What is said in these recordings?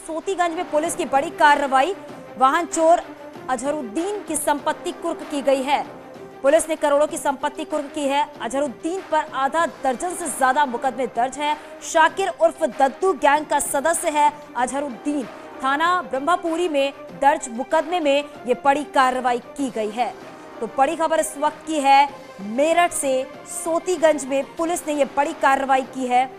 सोतीगंज में पुलिस की बड़ी कार्रवाई। वाहन चोर अजहरुद्दीन की संपत्ति कुर्क की गई है। पुलिस ने करोड़ों की संपत्ति कुर्क की है। अजहरुद्दीन पर आधा दर्जन से ज्यादा मुकदमे दर्ज है। शाकिर उर्फ दद्दू गैंग का सदस्य है अजहरुद्दीन। थाना ब्रह्मपुरी में दर्ज मुकदमे में ये बड़ी कार्रवाई की गई है। तो बड़ी खबर इस वक्त की है, मेरठ से सोतीगंज में पुलिस ने ये बड़ी कार्रवाई की है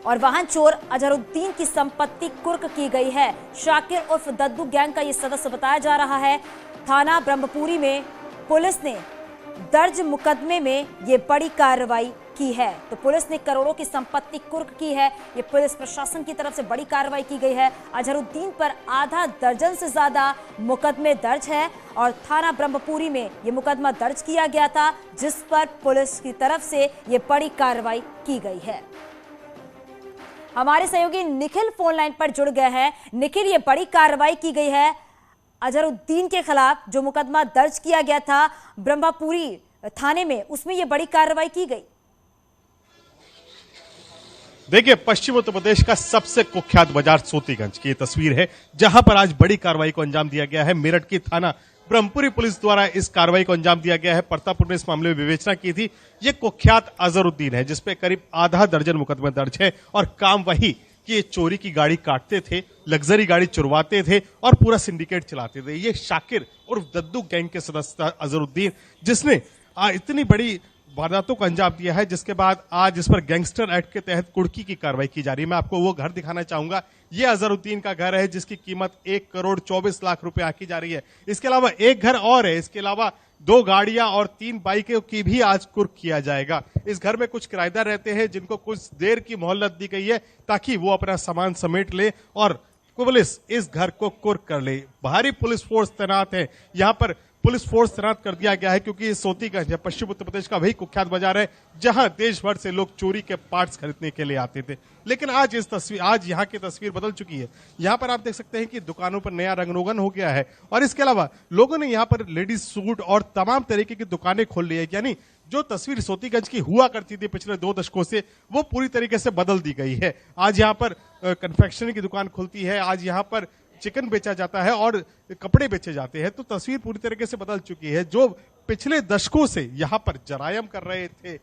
और वाहन चोर अजहरुद्दीन की संपत्ति कुर्क की गई है। शाकिर उर्फ दद्दू गैंग का ये सदस्य बताया जा रहा है। थाना ब्रह्मपुरी में पुलिस ने दर्ज मुकदमे में ये बड़ी कार्रवाई की है। तो पुलिस ने करोड़ों की संपत्ति कुर्क की है। ये पुलिस प्रशासन की तरफ से बड़ी कार्रवाई की गई है। अजहरुद्दीन पर आधा दर्जन से ज्यादा मुकदमे दर्ज है और थाना ब्रह्मपुरी में ये मुकदमा दर्ज किया गया था, जिस पर पुलिस की तरफ से ये बड़ी कार्रवाई की गई है। हमारे सहयोगी निखिल फोन लाइन पर जुड़ गए हैं। निखिल, ये बड़ी कार्रवाई की गई है अजहरुद्दीन के खिलाफ, जो मुकदमा दर्ज किया गया था ब्रह्मपुरी थाने में, उसमें ये बड़ी कार्रवाई की गई। देखिए, पश्चिम उत्तर प्रदेश का सबसे कुख्यात बाजार सोतीगंज की तस्वीर है, जहां पर आज बड़ी कार्रवाई को अंजाम दिया गया है। मेरठ की थाना ब्रह्मपुरी पुलिस द्वारा इस कार्रवाई को अंजाम दिया गया है। प्रतापपुर ने इस मामले में विवेचना की थी। ये कुख्यात अजहरुद्दीन है, जिसपे करीब आधा दर्जन मुकदमे दर्ज है और काम वही कि ये चोरी की गाड़ी काटते थे, लग्जरी गाड़ी चुरवाते थे और पूरा सिंडिकेट चलाते थे। ये शाकिर उर्फ दद्दू गैंग के सदस्य अजहरुद्दीन, जिसने इतनी बड़ी वारदातों को अंजाम दिया है, जिसके बाद आज इस पर गैंगस्टर एक्ट के तहत कुर्की की कार्रवाई की जा रही है। मैं आपको वो घर दिखाना चाहूंगा। ये अजहरुद्दीन का घर है, जिसकी कीमत 1,24,00,000 रुपए आकी जा रही है। इसके अलावा एक घर और है। इसके अलावा 2 गाड़ियां और 3 बाइकों की भी आज कुर्क किया जाएगा। इस घर में कुछ किराएदार रहते हैं, जिनको कुछ देर की मोहलत दी गई है ताकि वो अपना सामान समेट ले और पुलिस इस घर को कुर्क कर ले। भारी पुलिस फोर्स तैनात है। यहाँ पर पुलिस फोर्स तैनात कर दिया गया है, क्योंकि सोतीगंज पश्चिम उत्तर प्रदेश का वही कुख्यात बाजार है, जहां देश भर से लोग चोरी के पार्ट्स खरीदने के लिए आते थे। लेकिन आज यहाँ की तस्वीर बदल चुकी है। यहाँ पर आप देख सकते हैं कि दुकानों पर नया रंग रोगन हो गया है और इसके अलावा लोगों ने यहाँ पर लेडीज सूट और तमाम तरीके की दुकानें खोल ली है। यानी जो तस्वीर सोतीगंज की हुआ करती थी पिछले 2 दशकों से, वो पूरी तरीके से बदल दी गई है। आज यहाँ पर कन्फेक्शनरी की दुकान खुलती है, आज यहाँ पर चिकन बेचा जाता है और कपड़े बेचे जाते हैं। तो तस्वीर पूरी तरीके से बदल चुकी है। जो पिछले दशकों से यहाँ पर जरायम कर रहे थे,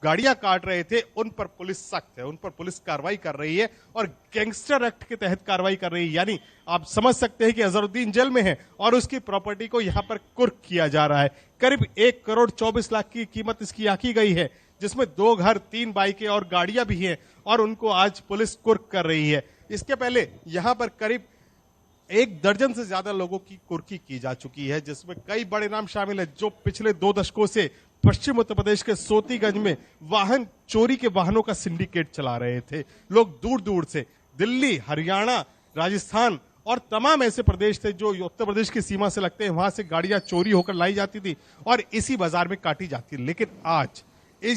गाड़ियां काट रहे थे, उन पर पुलिस सख्त है, उन पर पुलिस कार्रवाई कर रही है और गैंगस्टर एक्ट के तहत कार्रवाई कर रही है। यानी आप समझ सकते हैं कि अजहरुद्दीन जेल में है और उसकी प्रॉपर्टी को यहाँ पर कुर्क किया जा रहा है। करीब 1,24,00,000 की कीमत इसकी आकी गई है, जिसमें 2 घर, 3 बाइकें और गाड़ियां भी हैं और उनको आज पुलिस कुर्क कर रही है। इसके पहले यहाँ पर करीब 1 दर्जन से ज्यादा लोगों की कुर्की की जा चुकी है, जिसमें कई बड़े नाम शामिल है, जो पिछले 2 दशकों से पश्चिम उत्तर प्रदेश के सोतीगंज में चोरी के वाहनों का सिंडिकेट चला रहे थे। लोग दूर दूर से दिल्ली, हरियाणा, राजस्थान और तमाम ऐसे प्रदेश थे जो उत्तर प्रदेश की सीमा से लगते हैं, वहां से गाड़ियां चोरी होकर लाई जाती थी और इसी बाजार में काटी जाती थी। लेकिन आज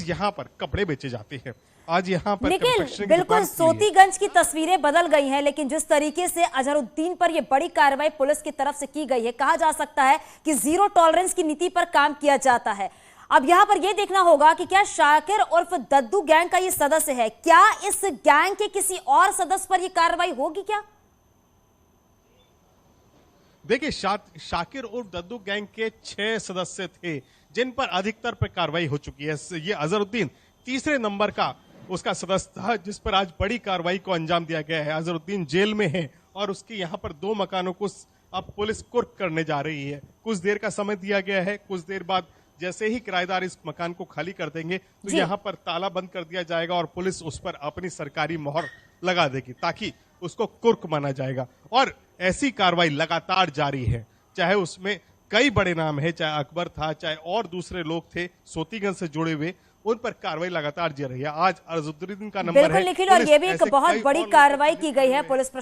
यहाँ पर कपड़े बेचे जाते हैं। आज यहाँ पर निखिल, बिल्कुल सोतीगंज की तस्वीरें बदल गई हैं, लेकिन जिस तरीके से अजहरुद्दीन पर यह बड़ी कार्रवाई पुलिस की तरफ से की गई है, कहा जा सकता है कि जीरो टॉलरेंस की नीति पर काम किया जाता है। अब यहाँ पर यह देखना होगा कि क्या शाकिर उर्फ दद्दू गैंग का ये सदस्य है, क्या इस गैंग के किसी और सदस्य पर यह कार्रवाई होगी क्या? देखिए, शाकिर उर्फ दद्दू गैंग के 6 सदस्य थे, जिन पर अधिकतर पर कार्रवाई हो चुकी है। ये अजहरुद्दीन तीसरे नंबर का उसका सदस्य था, जिस पर आज बड़ी कार्रवाई को अंजाम दिया गया है। अजहरुद्दीन जेल में है और उसके यहाँ पर 2 मकानों को अब पुलिस कुर्क करने जा रही है। कुछ देर का समय दिया गया है। कुछ देर बाद जैसे ही किराएदार इस मकान को खाली कर देंगे, तो यहाँ पर ताला बंद कर दिया जाएगा और पुलिस उस पर अपनी सरकारी मोहर लगा देगी, ताकि उसको कुर्क माना जाएगा। और ऐसी कार्रवाई लगातार जारी है, चाहे उसमें कई बड़े नाम है, चाहे अकबर था, चाहे और दूसरे लोग थे सोतीगंज से जुड़े हुए, उन पर कार्रवाई लगातार जारी है। आज अजहरुद्दीन का नंबर है। बिल्कुल निखिल, और ये भी एक बहुत बड़ी कार्रवाई की गई है पुलिस